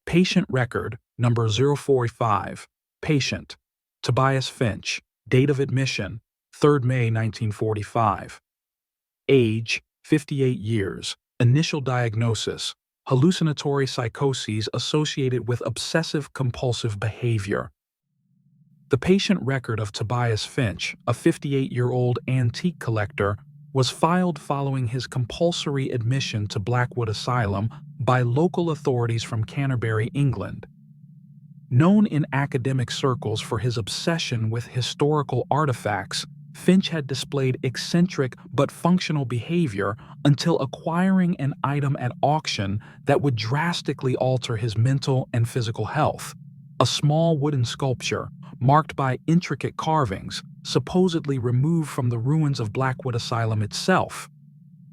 Patient record number 045. Patient Tobias Finch. Date of admission 3rd May 1945. Age 58 years. Initial diagnosis hallucinatory psychoses associated with obsessive-compulsive behavior. The patient record of Tobias Finch, a 58-year-old antique collector, was filed following his compulsory admission to Blackwood Asylum by local authorities from Canterbury, England. Known in academic circles for his obsession with historical artifacts, Finch had displayed eccentric but functional behavior until acquiring an item at auction that would drastically alter his mental and physical health: a small wooden sculpture marked by intricate carvings, supposedly removed from the ruins of Blackwood Asylum itself.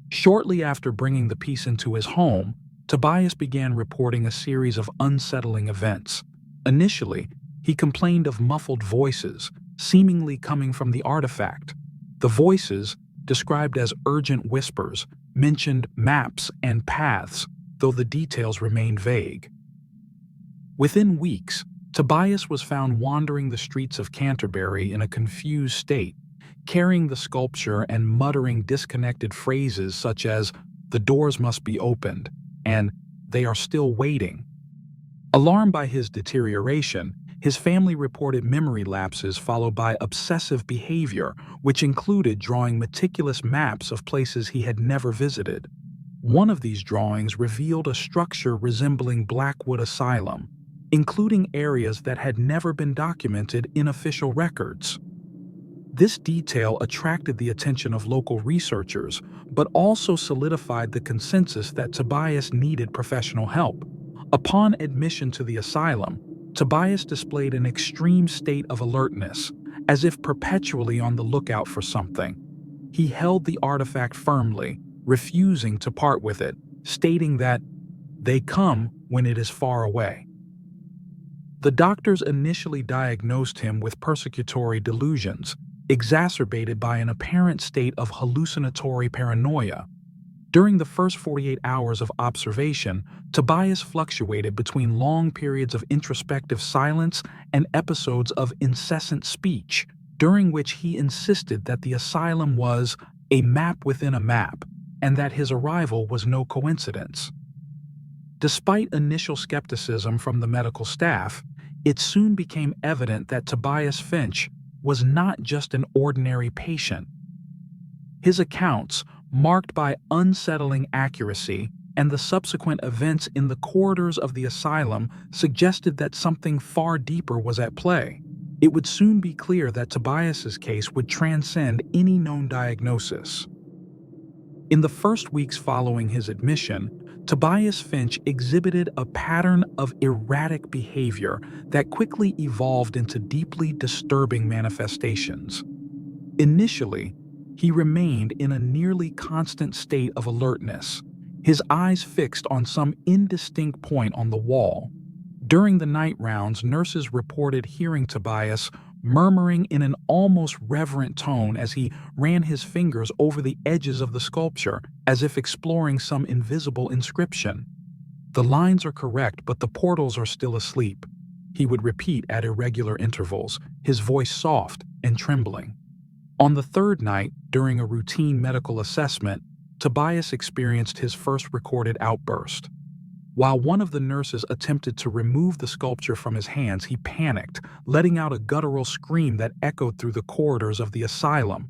Shortly after bringing the piece into his home, Tobias began reporting a series of unsettling events. Initially, he complained of muffled voices, seemingly coming from the artifact. The voices, described as urgent whispers, mentioned maps and paths, though the details remained vague. Within weeks, Tobias was found wandering the streets of Canterbury in a confused state, carrying the sculpture and muttering disconnected phrases such as, "The doors must be opened," and "They are still waiting." Alarmed by his deterioration, his family reported memory lapses followed by obsessive behavior, which included drawing meticulous maps of places he had never visited. One of these drawings revealed a structure resembling Blackwood Asylum, including areas that had never been documented in official records. This detail attracted the attention of local researchers, but also solidified the consensus that Tobias needed professional help. Upon admission to the asylum, Tobias displayed an extreme state of alertness, as if perpetually on the lookout for something. He held the artifact firmly, refusing to part with it, stating that "they come when it is far away." The doctors initially diagnosed him with persecutory delusions, exacerbated by an apparent state of hallucinatory paranoia. During the first 48 hours of observation, Tobias fluctuated between long periods of introspective silence and episodes of incessant speech, during which he insisted that the asylum was a map within a map and that his arrival was no coincidence. Despite initial skepticism from the medical staff, it soon became evident that Tobias Finch was not just an ordinary patient. His accounts, marked by unsettling accuracy, and the subsequent events in the corridors of the asylum suggested that something far deeper was at play. It would soon be clear that Tobias's case would transcend any known diagnosis. In the first weeks following his admission, Tobias Finch exhibited a pattern of erratic behavior that quickly evolved into deeply disturbing manifestations. Initially, he remained in a nearly constant state of alertness, his eyes fixed on some indistinct point on the wall. During the night rounds, nurses reported hearing Tobias murmuring in an almost reverent tone as he ran his fingers over the edges of the sculpture, as if exploring some invisible inscription. "The lines are correct, but the portals are still asleep," he would repeat at irregular intervals, his voice soft and trembling. On the third night, during a routine medical assessment, Tobias experienced his first recorded outburst. While one of the nurses attempted to remove the sculpture from his hands, he panicked, letting out a guttural scream that echoed through the corridors of the asylum.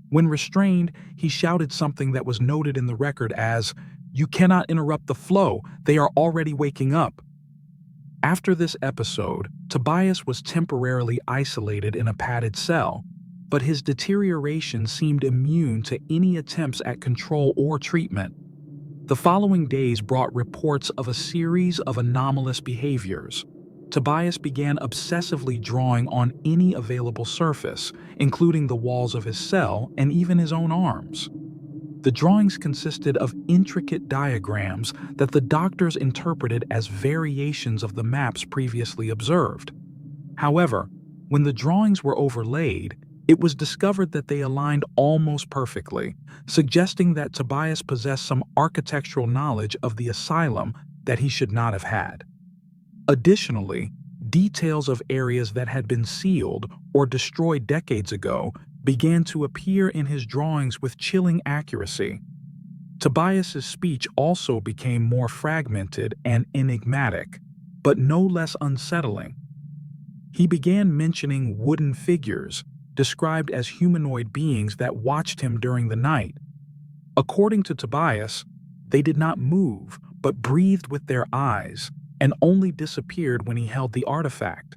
When restrained, he shouted something that was noted in the record as, "You cannot interrupt the flow, they are already waking up." After this episode, Tobias was temporarily isolated in a padded cell, but his deterioration seemed immune to any attempts at control or treatment. The following days brought reports of a series of anomalous behaviors. Tobias began obsessively drawing on any available surface, including the walls of his cell and even his own arms. The drawings consisted of intricate diagrams that the doctors interpreted as variations of the maps previously observed. However, when the drawings were overlaid, it was discovered that they aligned almost perfectly, suggesting that Tobias possessed some architectural knowledge of the asylum that he should not have had. Additionally, details of areas that had been sealed or destroyed decades ago began to appear in his drawings with chilling accuracy. Tobias's speech also became more fragmented and enigmatic, but no less unsettling. He began mentioning wooden figures, described as humanoid beings that watched him during the night. According to Tobias, they did not move, but breathed with their eyes, and only disappeared when he held the artifact.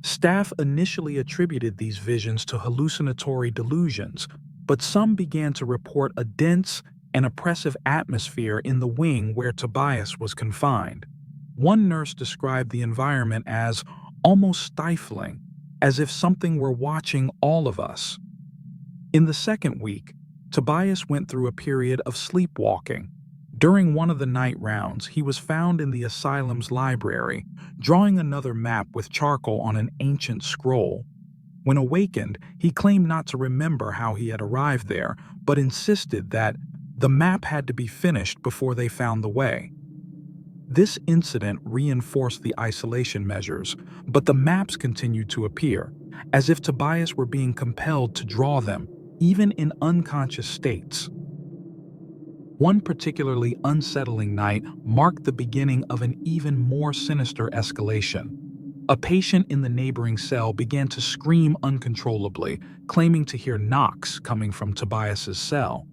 Staff initially attributed these visions to hallucinatory delusions, but some began to report a dense and oppressive atmosphere in the wing where Tobias was confined. One nurse described the environment as almost stifling, as if something were watching all of us. In the second week, Tobias went through a period of sleepwalking. During one of the night rounds, he was found in the asylum's library, drawing another map with charcoal on an ancient scroll. When awakened, he claimed not to remember how he had arrived there, but insisted that the map had to be finished before they found the way. This incident reinforced the isolation measures, but the maps continued to appear, as if Tobias were being compelled to draw them, even in unconscious states. One particularly unsettling night marked the beginning of an even more sinister escalation. A patient in the neighboring cell began to scream uncontrollably, claiming to hear knocks coming from Tobias's cell.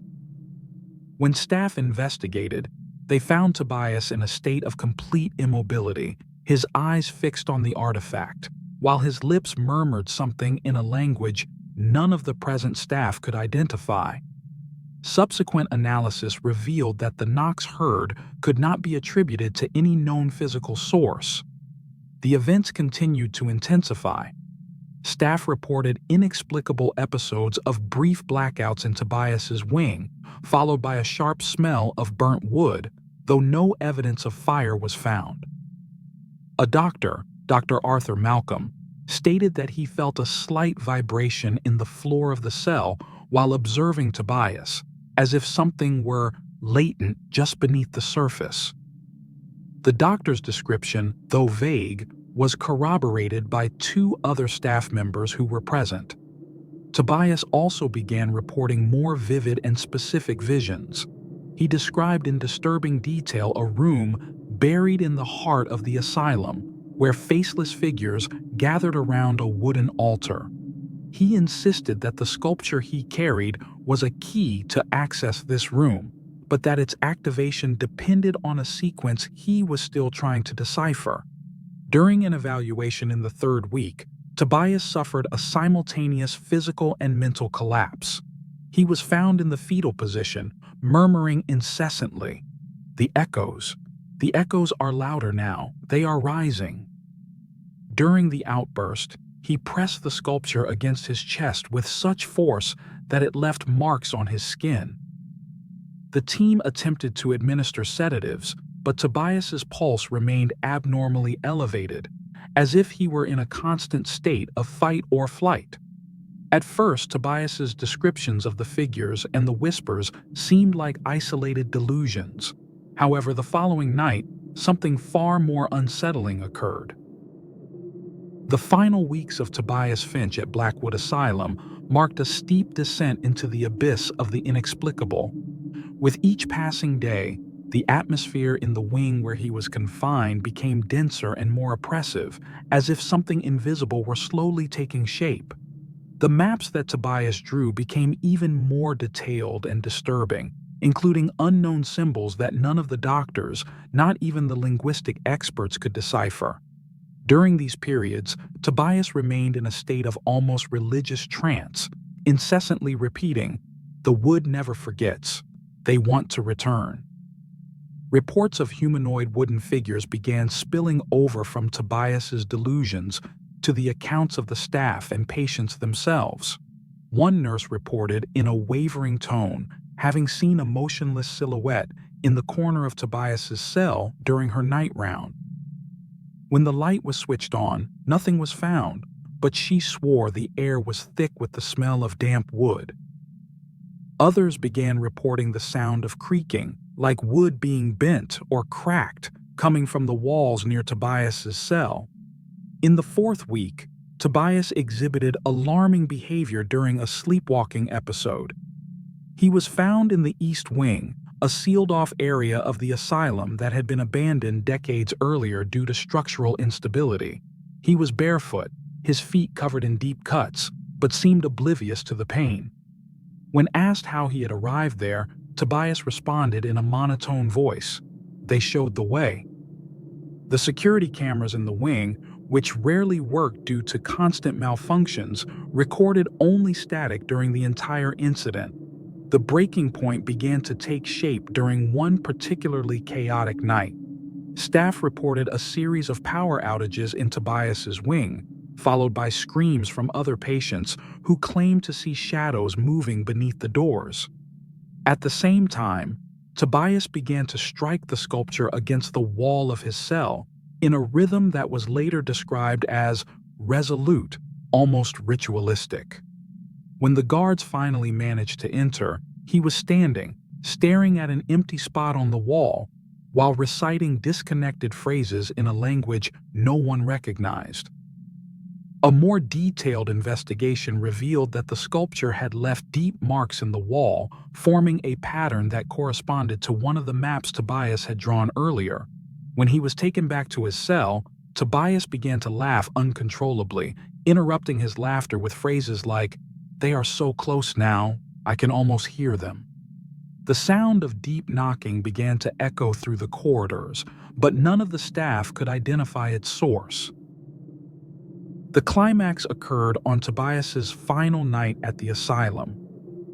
When staff investigated, they found Tobias in a state of complete immobility, his eyes fixed on the artifact, while his lips murmured something in a language none of the present staff could identify. Subsequent analysis revealed that the knocks heard could not be attributed to any known physical source. The events continued to intensify. Staff reported inexplicable episodes of brief blackouts in Tobias's wing, followed by a sharp smell of burnt wood, though no evidence of fire was found. A doctor, Dr. Arthur Malcolm, stated that he felt a slight vibration in the floor of the cell while observing Tobias, as if something were latent just beneath the surface. The doctor's description, though vague, was corroborated by two other staff members who were present. Tobias also began reporting more vivid and specific visions. He described in disturbing detail a room buried in the heart of the asylum, where faceless figures gathered around a wooden altar. He insisted that the sculpture he carried was a key to access this room, but that its activation depended on a sequence he was still trying to decipher. During an evaluation in the third week, Tobias suffered a simultaneous physical and mental collapse. He was found in the fetal position, murmuring incessantly. The echoes are louder now. They are rising." During the outburst, he pressed the sculpture against his chest with such force that it left marks on his skin. The team attempted to administer sedatives, but Tobias's pulse remained abnormally elevated, as if he were in a constant state of fight or flight. At first, Tobias's descriptions of the figures and the whispers seemed like isolated delusions. However, the following night, something far more unsettling occurred. The final weeks of Tobias Finch at Blackwood Asylum marked a steep descent into the abyss of the inexplicable. With each passing day, the atmosphere in the wing where he was confined became denser and more oppressive, as if something invisible were slowly taking shape. The maps that Tobias drew became even more detailed and disturbing, including unknown symbols that none of the doctors, not even the linguistic experts, could decipher. During these periods, Tobias remained in a state of almost religious trance, incessantly repeating, "The wood never forgets. They want to return." Reports of humanoid wooden figures began spilling over from Tobias's delusions to the accounts of the staff and patients themselves. One nurse reported in a wavering tone having seen a motionless silhouette in the corner of Tobias's cell during her night round. When the light was switched on, nothing was found, but she swore the air was thick with the smell of damp wood. Others began reporting the sound of creaking, like wood being bent or cracked, coming from the walls near Tobias's cell. In the fourth week, Tobias exhibited alarming behavior during a sleepwalking episode. He was found in the East Wing, a sealed-off area of the asylum that had been abandoned decades earlier due to structural instability. He was barefoot, his feet covered in deep cuts, but seemed oblivious to the pain. When asked how he had arrived there, Tobias responded in a monotone voice. They showed the way. The security cameras in the wing, which rarely worked due to constant malfunctions, recorded only static during the entire incident. The breaking point began to take shape during one particularly chaotic night. Staff reported a series of power outages in Tobias's wing, followed by screams from other patients who claimed to see shadows moving beneath the doors. At the same time, Tobias began to strike the sculpture against the wall of his cell in a rhythm that was later described as resolute, almost ritualistic. When the guards finally managed to enter, he was standing, staring at an empty spot on the wall, while reciting disconnected phrases in a language no one recognized. A more detailed investigation revealed that the sculpture had left deep marks in the wall, forming a pattern that corresponded to one of the maps Tobias had drawn earlier. When he was taken back to his cell, Tobias began to laugh uncontrollably, interrupting his laughter with phrases like, "They are so close now, I can almost hear them." The sound of deep knocking began to echo through the corridors, but none of the staff could identify its source. The climax occurred on Tobias's final night at the asylum.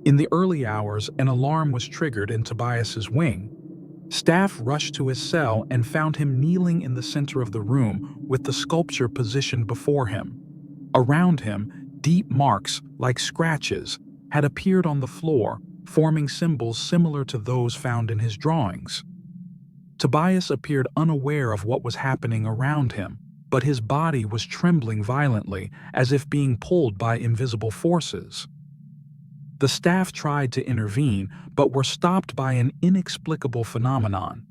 In the early hours, an alarm was triggered in Tobias's wing. Staff rushed to his cell and found him kneeling in the center of the room with the sculpture positioned before him. Around him, deep marks, like scratches, had appeared on the floor, forming symbols similar to those found in his drawings. Tobias appeared unaware of what was happening around him, but his body was trembling violently, as if being pulled by invisible forces. The staff tried to intervene, but were stopped by an inexplicable phenomenon.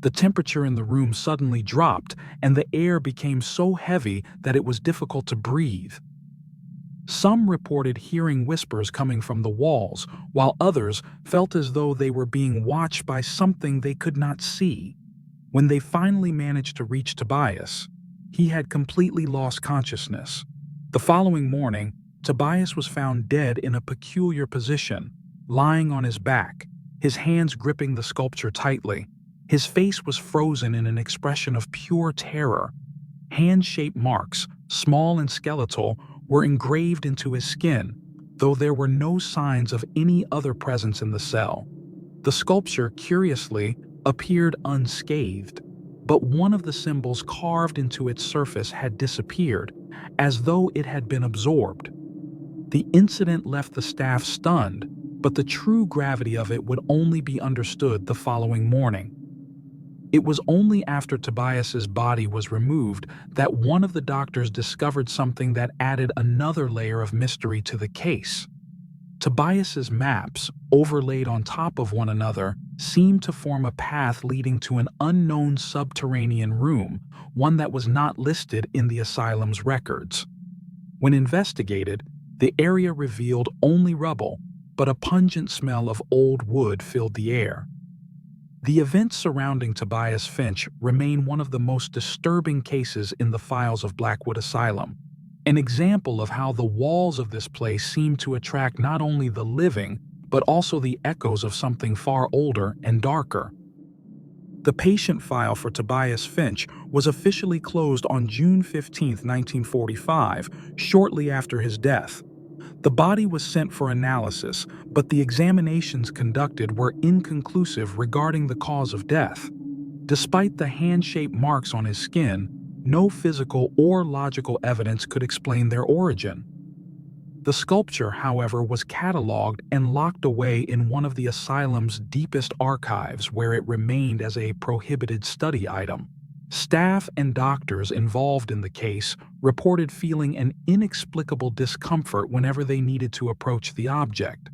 The temperature in the room suddenly dropped, and the air became so heavy that it was difficult to breathe. Some reported hearing whispers coming from the walls, while others felt as though they were being watched by something they could not see. When they finally managed to reach Tobias, he had completely lost consciousness. The following morning, Tobias was found dead in a peculiar position, lying on his back, his hands gripping the sculpture tightly. His face was frozen in an expression of pure terror. Hand-shaped marks, small and skeletal, were engraved into his skin, though there were no signs of any other presence in the cell. The sculpture, curiously, appeared unscathed, but one of the symbols carved into its surface had disappeared, as though it had been absorbed. The incident left the staff stunned, but the true gravity of it would only be understood the following morning. It was only after Tobias's body was removed that one of the doctors discovered something that added another layer of mystery to the case. Tobias's maps, overlaid on top of one another, seemed to form a path leading to an unknown subterranean room, one that was not listed in the asylum's records. When investigated, the area revealed only rubble, but a pungent smell of old wood filled the air. The events surrounding Tobias Finch remain one of the most disturbing cases in the files of Blackwood Asylum, an example of how the walls of this place seem to attract not only the living, but also the echoes of something far older and darker. The patient file for Tobias Finch was officially closed on June 15, 1945, shortly after his death. The body was sent for analysis, but the examinations conducted were inconclusive regarding the cause of death. Despite the hand-shaped marks on his skin, no physical or logical evidence could explain their origin. The sculpture, however, was cataloged and locked away in one of the asylum's deepest archives, where it remained as a prohibited study item. Staff and doctors involved in the case reported feeling an inexplicable discomfort whenever they needed to approach the object.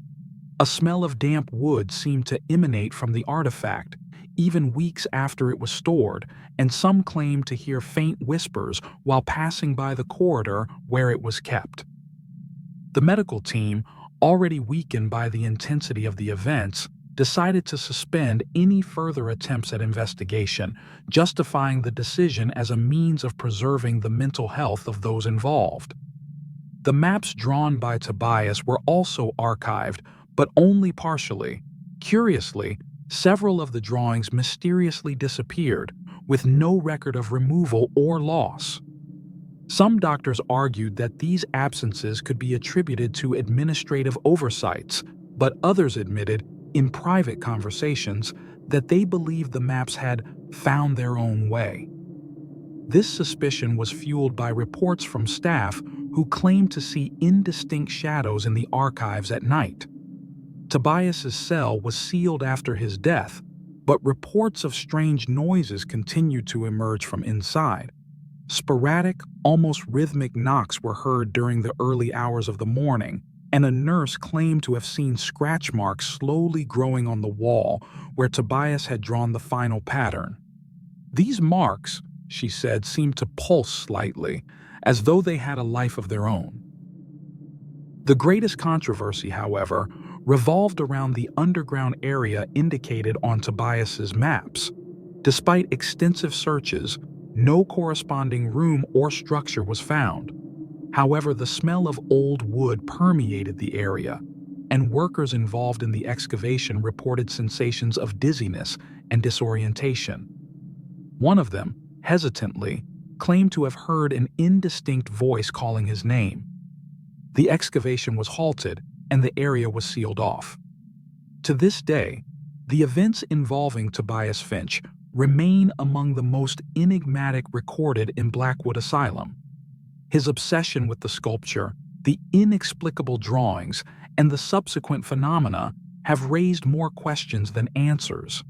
A smell of damp wood seemed to emanate from the artifact, even weeks after it was stored, and some claimed to hear faint whispers while passing by the corridor where it was kept. The medical team, already weakened by the intensity of the events, decided to suspend any further attempts at investigation, justifying the decision as a means of preserving the mental health of those involved. The maps drawn by Tobias were also archived, but only partially. Curiously, several of the drawings mysteriously disappeared, with no record of removal or loss. Some doctors argued that these absences could be attributed to administrative oversights, but others admitted, in private conversations, that they believed the maps had found their own way. This suspicion was fueled by reports from staff who claimed to see indistinct shadows in the archives at night. Tobias's cell was sealed after his death, but reports of strange noises continued to emerge from inside. Sporadic, almost rhythmic knocks were heard during the early hours of the morning, and a nurse claimed to have seen scratch marks slowly growing on the wall where Tobias had drawn the final pattern. These marks, she said, seemed to pulse slightly, as though they had a life of their own. The greatest controversy, however, revolved around the underground area indicated on Tobias's maps. Despite extensive searches, no corresponding room or structure was found. However, the smell of old wood permeated the area, and workers involved in the excavation reported sensations of dizziness and disorientation. One of them, hesitantly, claimed to have heard an indistinct voice calling his name. The excavation was halted, and the area was sealed off. To this day, the events involving Tobias Finch remain among the most enigmatic recorded in Blackwood Asylum. His obsession with the sculpture, the inexplicable drawings, and the subsequent phenomena have raised more questions than answers.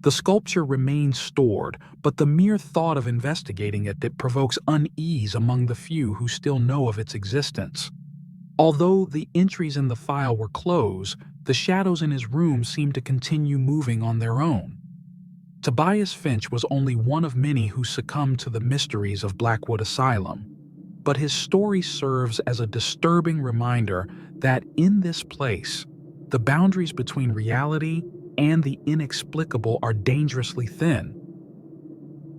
The sculpture remains stored, but the mere thought of investigating it provokes unease among the few who still know of its existence. Although the entries in the file were closed, the shadows in his room seem to continue moving on their own. Tobias Finch was only one of many who succumbed to the mysteries of Blackwood Asylum, but his story serves as a disturbing reminder that in this place, the boundaries between reality and the inexplicable are dangerously thin.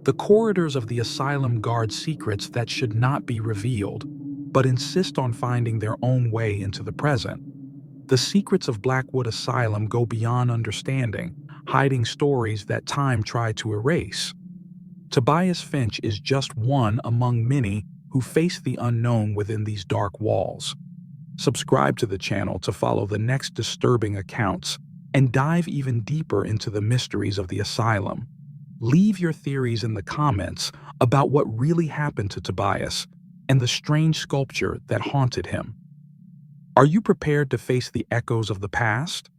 The corridors of the asylum guard secrets that should not be revealed, but insist on finding their own way into the present. The secrets of Blackwood Asylum go beyond understanding, hiding stories that time tried to erase. Tobias Finch is just one among many who face the unknown within these dark walls. Subscribe to the channel to follow the next disturbing accounts and dive even deeper into the mysteries of the asylum. Leave your theories in the comments about what really happened to Tobias and the strange sculpture that haunted him. Are you prepared to face the echoes of the past?